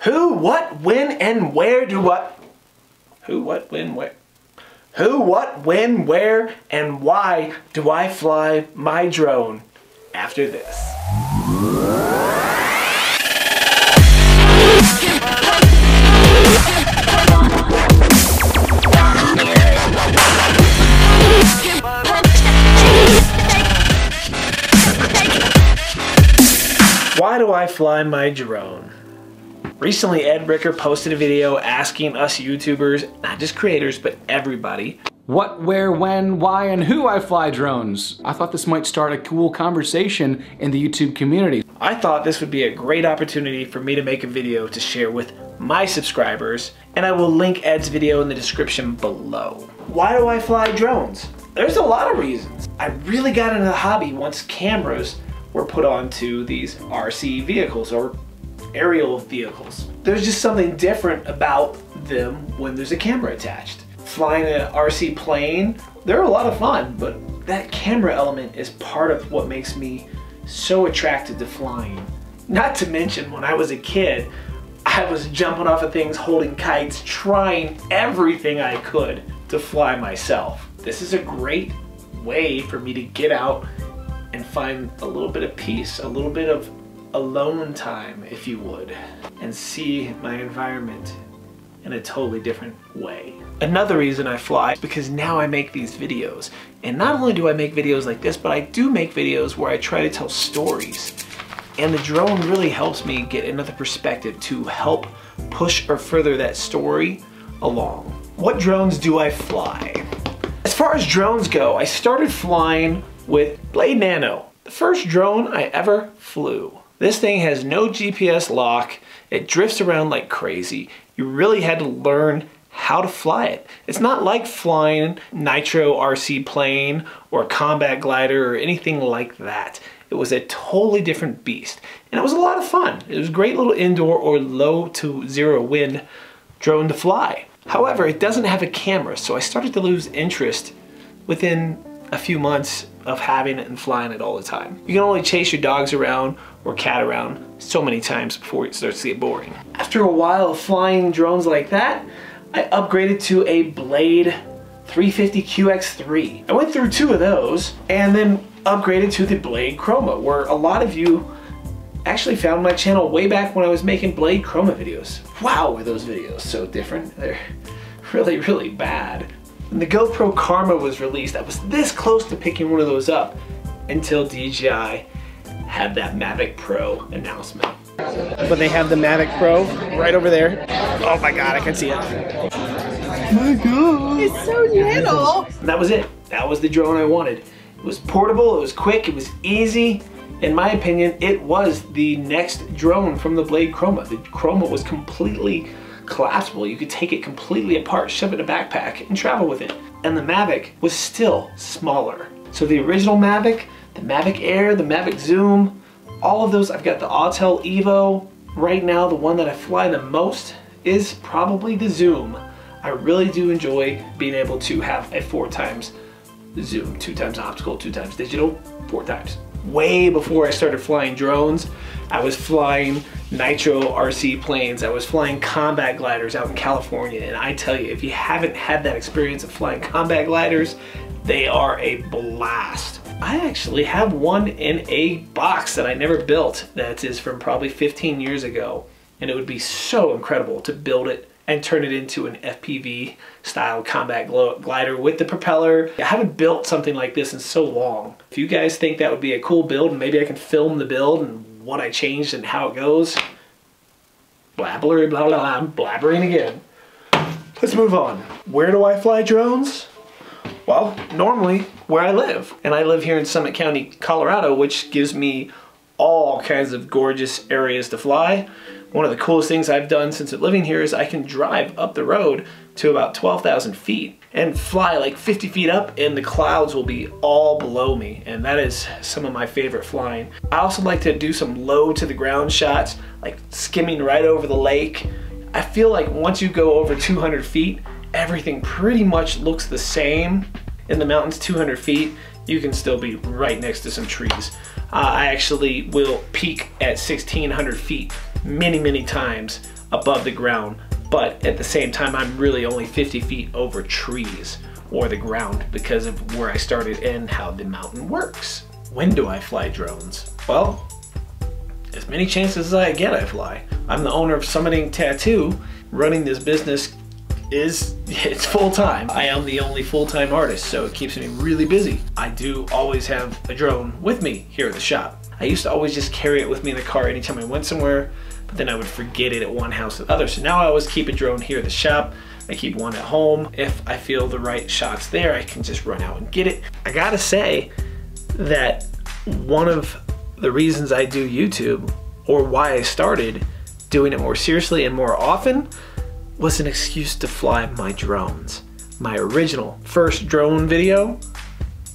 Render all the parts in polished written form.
Who, what, when, and where do I... Who, what, when, where... Who, what, when, where, and why do I fly my drone after this? Why do I fly my drone? Recently, Ed Ricker posted a video asking us YouTubers, not just creators, but everybody, what, where, when, why, and who I fly drones. I thought this might start a cool conversation in the YouTube community. I thought this would be a great opportunity for me to make a video to share with my subscribers, and I will link Ed's video in the description below. Why do I fly drones? There's a lot of reasons. I really got into the hobby once cameras were put onto these RC vehicles or aerial vehicles. There's just something different about them when there's a camera attached. Flying an RC plane, they're a lot of fun, but that camera element is part of what makes me so attracted to flying. Not to mention, when I was a kid, I was jumping off of things, holding kites, trying everything I could to fly myself. This is a great way for me to get out and find a little bit of peace, a little bit of alone time, if you would, and see my environment in a totally different way. Another reason I fly is because now I make these videos. And not only do I make videos like this, but I do make videos where I try to tell stories. And the drone really helps me get another perspective to help push or further that story along. What drones do I fly? As far as drones go, I started flying with Blade Nano, the first drone I ever flew. This thing has no GPS lock. It drifts around like crazy. You really had to learn how to fly it. It's not like flying Nitro RC plane or combat glider or anything like that. It was a totally different beast. And it was a lot of fun. It was a great little indoor or low to zero wind drone to fly. However, it doesn't have a camera, so I started to lose interest within a few months of having it and flying it all the time. You can only chase your dogs around or cat around so many times before it starts to get boring. After a while of flying drones like that, I upgraded to a Blade 350 QX3. I went through two of those and then upgraded to the Blade Chroma, where a lot of you actually found my channel way back when I was making Blade Chroma videos. Wow, were those videos so different. They're really, really bad. When the GoPro Karma was released, I was this close to picking one of those up until DJI had that Mavic Pro announcement. But they have the Mavic Pro right over there. Oh my God, I can see it. Oh my God. It's so little. And that was it. That was the drone I wanted. It was portable, it was quick, it was easy. In my opinion, it was the next drone from the Blade Chroma. The Chroma was completely collapsible. You could take it completely apart, shove it in a backpack, and travel with it. And the Mavic was still smaller. So the original Mavic, the Mavic Air, the Mavic Zoom, all of those, I've got the Autel Evo. Right now, the one that I fly the most is probably the Zoom. I really do enjoy being able to have a 4x zoom, 2x optical, 2x digital, 4x. Way before I started flying drones, I was flying Nitro RC planes, I was flying combat gliders out in California, and I tell you, if you haven't had that experience of flying combat gliders, they are a blast. I actually have one in a box that I never built that is from probably 15 years ago, and it would be so incredible to build it and turn it into an FPV style combat glider with the propeller. I haven't built something like this in so long. If you guys think that would be a cool build and maybe I can film the build and what I changed and how it goes, blabbery, blah, blah, blah, I'm blabbering again. Let's move on. Where do I fly drones? Well, normally where I live. And I live here in Summit County, Colorado, which gives me all kinds of gorgeous areas to fly. One of the coolest things I've done since living here is I can drive up the road to about 12,000 feet and fly like 50 feet up and the clouds will be all below me, and that is some of my favorite flying. I also like to do some low to the ground shots, like skimming right over the lake. I feel like once you go over 200 feet, everything pretty much looks the same. In the mountains 200 feet, you can still be right next to some trees. I actually will peak at 1,600 feet many, many times above the ground, but at the same time, I'm really only 50 feet over trees or the ground because of where I started and how the mountain works. When do I fly drones? Well, as many chances as I get, I fly. I'm the owner of Summiting Tattoo. Running this business it's full-time. I am the only full-time artist, so it keeps me really busy. I do always have a drone with me here at the shop. I used to always just carry it with me in the car anytime I went somewhere, but then I would forget it at one house or the other. So now I always keep a drone here at the shop. I keep one at home. If I feel the right shot's there, I can just run out and get it. I gotta say that one of the reasons I do YouTube, or why I started doing it more seriously and more often, was an excuse to fly my drones. My original first drone video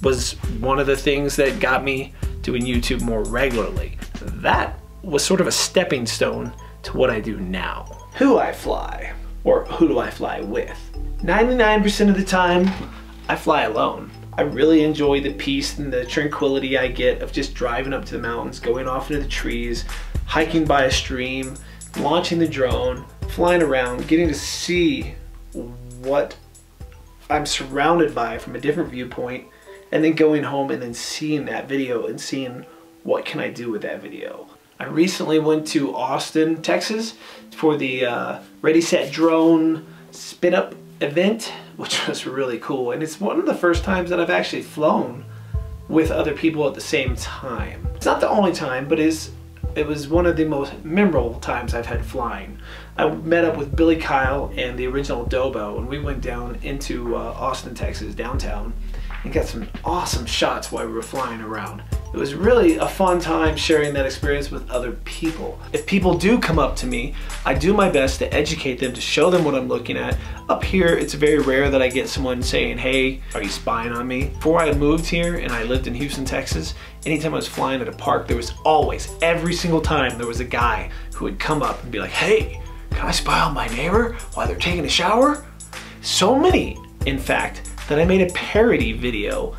was one of the things that got me doing YouTube more regularly. That was sort of a stepping stone to what I do now. Who I fly, or who do I fly with? 99% of the time, I fly alone. I really enjoy the peace and the tranquility I get of just driving up to the mountains, going off into the trees, hiking by a stream, launching the drone, flying around, getting to see what I'm surrounded by from a different viewpoint, and then going home and then seeing that video and seeing what can I do with that video. I recently went to Austin, Texas for the Ready Set Drone Spin Up event, which was really cool. And it's one of the first times that I've actually flown with other people at the same time. It's not the only time, but it was one of the most memorable times I've had flying. I met up with Billy Kyle and the original Dobo, and we went down into Austin, Texas, downtown, and got some awesome shots while we were flying around. It was really a fun time sharing that experience with other people. If people do come up to me, I do my best to educate them, to show them what I'm looking at. Up here, it's very rare that I get someone saying, hey, are you spying on me? Before I moved here and I lived in Houston, Texas, anytime I was flying at a park, there was always, every single time, there was a guy who would come up and be like, hey, can I spy on my neighbor while they're taking a shower? So many, in fact, that I made a parody video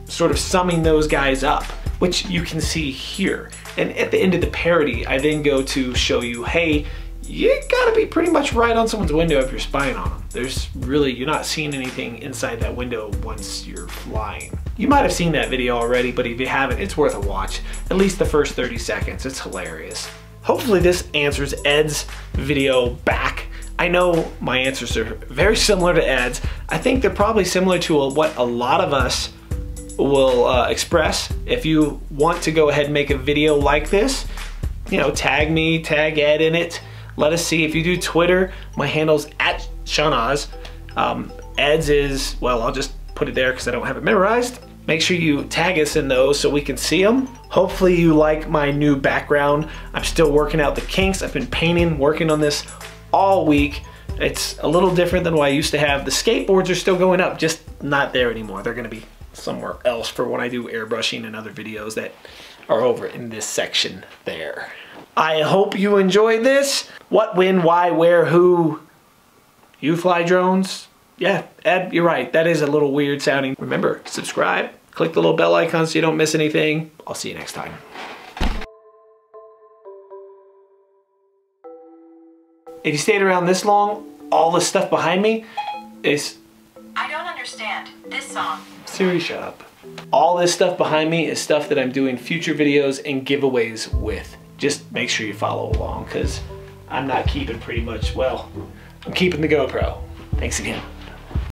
sort of summing those guys up, which you can see here. And at the end of the parody, I then go to show you, hey, you gotta be pretty much right on someone's window if you're spying on them. There's really, you're not seeing anything inside that window once you're flying. You might have seen that video already, but if you haven't, it's worth a watch. At least the first 30 seconds, it's hilarious. Hopefully this answers Ed's video back. I know my answers are very similar to Ed's. I think they're probably similar to what a lot of us will express. If you want to go ahead and make a video like this, you know, tag me, tag Ed in it. Let us see. If you do Twitter, my handle's @SeanOz. Ed's is, well, I'll just put it there because I don't have it memorized. Make sure you tag us in those so we can see them. Hopefully you like my new background. I'm still working out the kinks. I've been painting, working on this all week. It's a little different than what I used to have. The skateboards are still going up, just not there anymore. They're gonna be somewhere else for when I do airbrushing and other videos that are over in this section there. I hope you enjoyed this. What, when, why, where, who? You fly drones? Yeah, Ed, you're right. That is a little weird sounding. Remember, subscribe, click the little bell icon so you don't miss anything. I'll see you next time. If you stayed around this long, all this stuff behind me is... I don't understand this song. Siri, shut up. All this stuff behind me is stuff that I'm doing future videos and giveaways with. Just make sure you follow along because I'm not keeping pretty much, well, I'm keeping the GoPro. Thanks again.